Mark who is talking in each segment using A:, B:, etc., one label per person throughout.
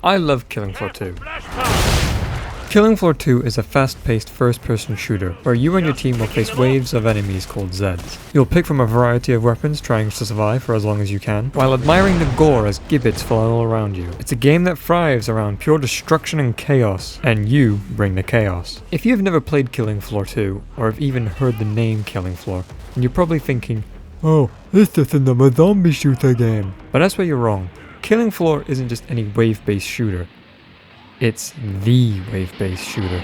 A: I love Killing Floor 2. Killing Floor 2 is a fast-paced first-person shooter, where you and your team will face waves of enemies called Zeds. You'll pick from a variety of weapons, trying to survive for as long as you can, while admiring the gore as gibbets fly all around you. It's a game that thrives around pure destruction and chaos, and you bring the chaos. If you've never played Killing Floor 2, or have even heard the name Killing Floor, then you're probably thinking, oh, it's just another zombie shooter game. But that's where you're wrong. Killing Floor isn't just any wave-based shooter. It's the wave-based shooter.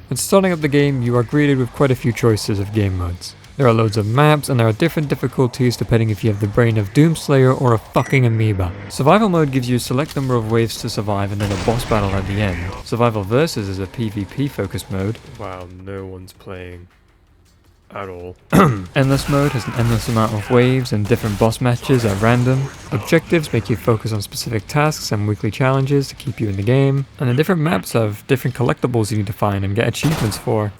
A: When starting up the game, you are greeted with quite a few choices of game modes. There are loads of maps, and there are different difficulties depending if you have the brain of Doomslayer or a fucking amoeba. Survival mode gives you a select number of waves to survive and then a boss battle at the end. Survival Versus is a PvP focused mode. Wow, no one's playing at all. Endless mode has an endless amount of waves and different boss matches at random. Objectives make you focus on specific tasks and weekly challenges to keep you in the game. And the different maps have different collectibles you need to find and get achievements for.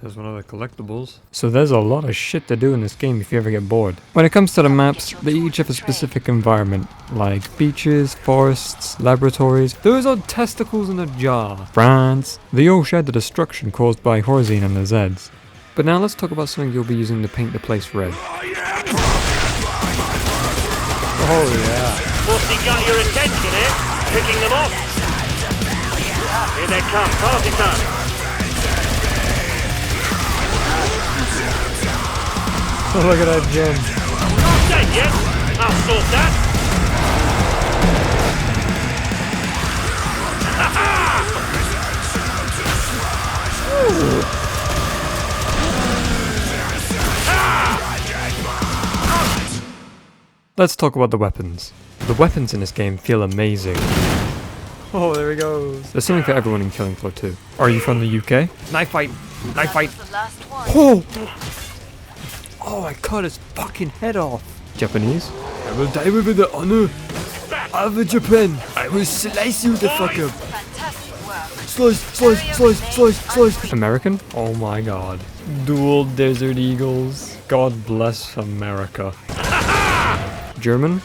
A: There's one of the collectibles. So there's a lot of shit to do in this game if you ever get bored. When it comes to the maps, they each have a specific environment, like beaches, forests, laboratories. Those are testicles in a jar. France. They all share the destruction caused by Horzine and the Zeds. But now let's talk about something you'll be using to paint the place red.
B: Oh yeah.
C: Mostly got your attention, eh? Picking them off. Here they come, party time.
A: Oh, look at that gem.
C: Not dead yet. I'll sort that.
A: Let's talk about the weapons. The weapons in this game feel amazing. Oh, there he goes. There's something for everyone in Killing Floor 2. Are you from the UK? Knife fight! Knife fight! Oh! Oh, I cut his fucking head off. Japanese?
B: I will die with the honor of Japan. I will slice you the fuck up. Slice, slice, slice, slice, slice.
A: American? Oh my god. Dual Desert Eagles. God bless America. German?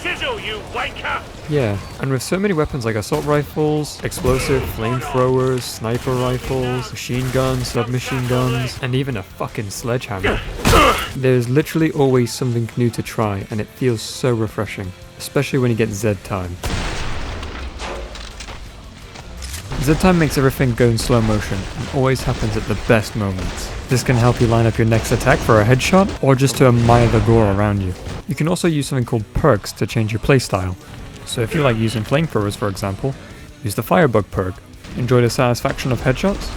C: Sizzle, you wanker!
A: Yeah. And with so many weapons like assault rifles, explosive flamethrowers, sniper rifles, machine guns, submachine guns, and even a fucking sledgehammer, there's literally always something new to try, and it feels so refreshing, especially when you get Zed Time. Zed Time makes everything go in slow motion, and always happens at the best moments. This can help you line up your next attack for a headshot, or just to admire the gore around you. You can also use something called perks to change your playstyle. So if you like using flamethrowers, for example, use the Firebug perk. Enjoy the satisfaction of headshots?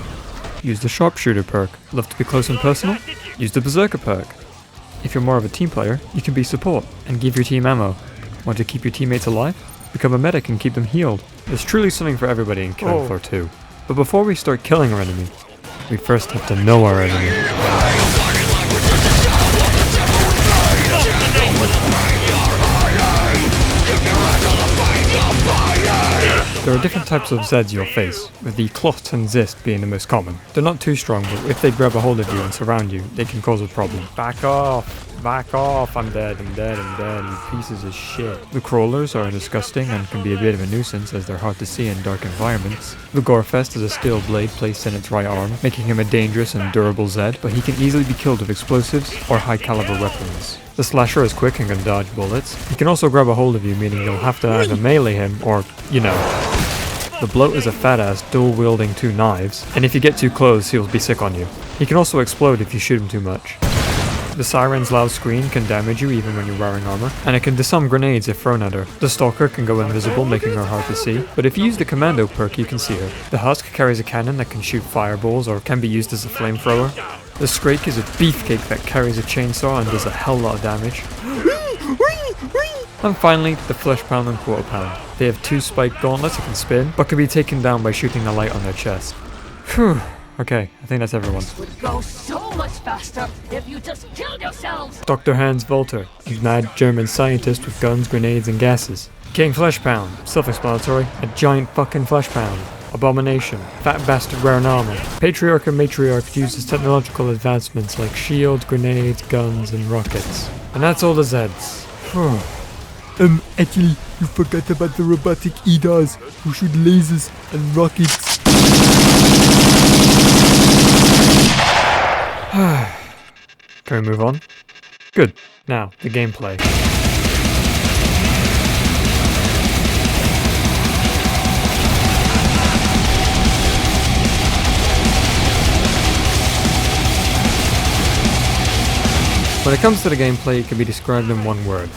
A: Use the Sharpshooter perk. Love to be close and personal? Use the Berserker perk. If you're more of a team player, you can be support and give your team ammo. Want to keep your teammates alive? Become a medic and keep them healed. There's truly something for everybody in Killing Floor 2. But before we start killing our enemy, we first have to know our enemy. There are different types of Zeds you'll face, with the Kloth and Zist being the most common. They're not too strong, but if they grab a hold of you and surround you, they can cause a problem. Back off! Back off! I'm dead, I'm dead, I'm dead, you pieces of shit. The Crawlers are disgusting and can be a bit of a nuisance as they're hard to see in dark environments. The Gorefest is a steel blade placed in its right arm, making him a dangerous and durable Zed, but he can easily be killed with explosives or high caliber weapons. The Slasher is quick and can dodge bullets. He can also grab a hold of you, meaning you'll have to either melee him or, you know. The Bloat is a fat ass dual-wielding 2 knives, and if you get too close, he'll be sick on you. He can also explode if you shoot him too much. The Siren's loud scream can damage you even when you're wearing armor, and it can disarm grenades if thrown at her. The Stalker can go invisible, making her hard to see, but if you use the Commando perk, you can see her. The Husk carries a cannon that can shoot fireballs or can be used as a flamethrower. The Scrake is a beefcake that carries a chainsaw and does a hell lot of damage. And finally, the Flesh Pound and Quarter Pound. They have 2 spiked gauntlets that can spin, but can be taken down by shooting the light on their chest. Phew, Okay, I think that's everyone.
D: Would go so much faster if you just killed yourselves.
A: Dr. Hans Volter, a mad German scientist with guns, grenades, and gases. King Fleshpound, self-explanatory, a giant fucking fleshpound. Abomination, fat bastard wearing armor. Patriarch and Matriarch uses technological advancements like shields, grenades, guns, and rockets. And that's all the Zeds.
B: Actually, you forgot about the robotic EDAs who shoot lasers and rockets.
A: Can we move on? Good. Now, the gameplay. When it comes to the gameplay, it can be described in one word.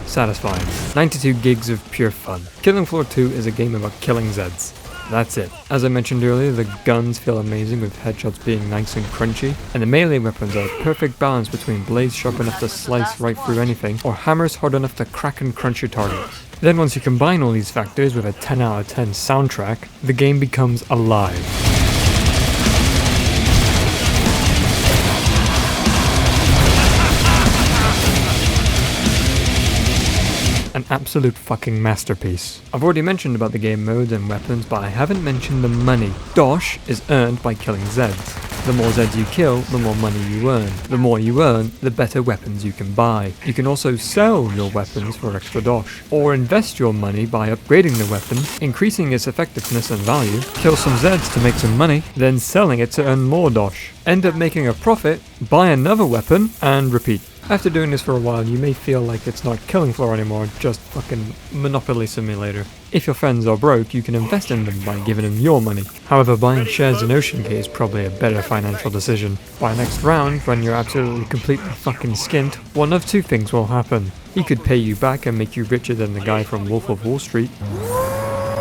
A: Satisfying. 92 gigs of pure fun. Killing Floor 2 is a game about killing Zeds. That's it. As I mentioned earlier, the guns feel amazing with headshots being nice and crunchy, and the melee weapons are a perfect balance between blades sharp enough to slice right through anything, or hammers hard enough to crack and crunch your target. Then once you combine all these factors with a 10 out of 10 soundtrack, the game becomes alive. An absolute fucking masterpiece. I've already mentioned about the game modes and weapons, but I haven't mentioned the money. Dosh is earned by killing Zeds. The more Zeds you kill, the more money you earn. The more you earn, the better weapons you can buy. You can also sell your weapons for extra Dosh, or invest your money by upgrading the weapon, increasing its effectiveness and value, kill some Zeds to make some money, then selling it to earn more Dosh. End up making a profit, buy another weapon, and repeat. After doing this for a while, you may feel like it's not Killing Floor anymore, just fucking Monopoly Simulator. If your friends are broke, you can invest in them by giving them your money. However, buying shares in Ocean Gate is probably a better financial decision. By next round, when you're absolutely completely fucking skint, one of two things will happen. He could pay you back and make you richer than the guy from Wolf of Wall Street,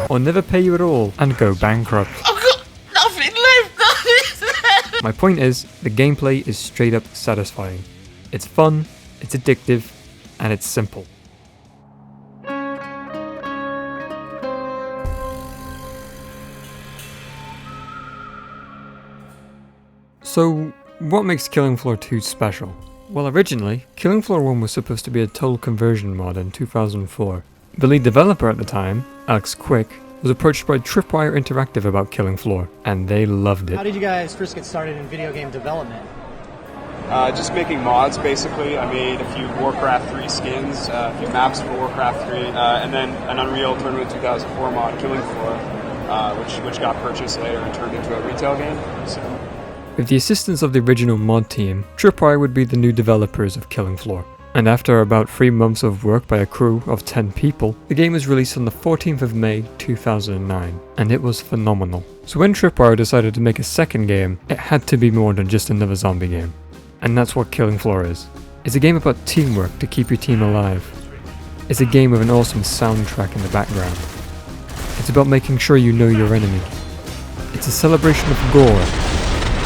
A: or never pay you at all and go bankrupt.
E: I've got nothing left.
A: My point is, the gameplay is straight up satisfying. It's fun, it's addictive, and it's simple. So, what makes Killing Floor 2 special? Well, originally, Killing Floor 1 was supposed to be a total conversion mod in 2004. The lead developer at the time, Alex Quick, was approached by Tripwire Interactive about Killing Floor, and they loved it.
F: How did you guys first get started in video game development?
G: Just making mods, basically. I made a few Warcraft 3 skins, a few maps for Warcraft 3, and then an Unreal Tournament 2004 mod, Killing Floor, which got purchased later and turned into a retail game. So.
A: With the assistance of the original mod team, Tripwire would be the new developers of Killing Floor. And after about 3 months of work by a crew of 10 people, the game was released on the 14th of May 2009, and it was phenomenal. So when Tripwire decided to make a second game, it had to be more than just another zombie game. And that's what Killing Floor is. It's a game about teamwork to keep your team alive. It's a game with an awesome soundtrack in the background. It's about making sure you know your enemy. It's a celebration of gore.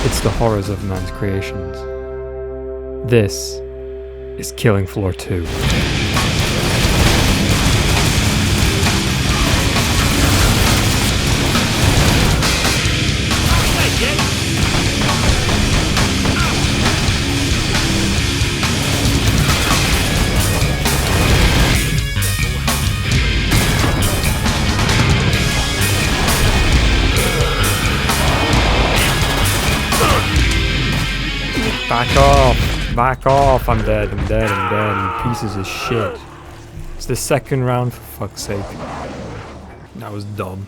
A: It's the horrors of man's creations. This is Killing Floor 2. Back off, I'm dead, you pieces of shit. It's the second round, for fuck's sake. That was dumb.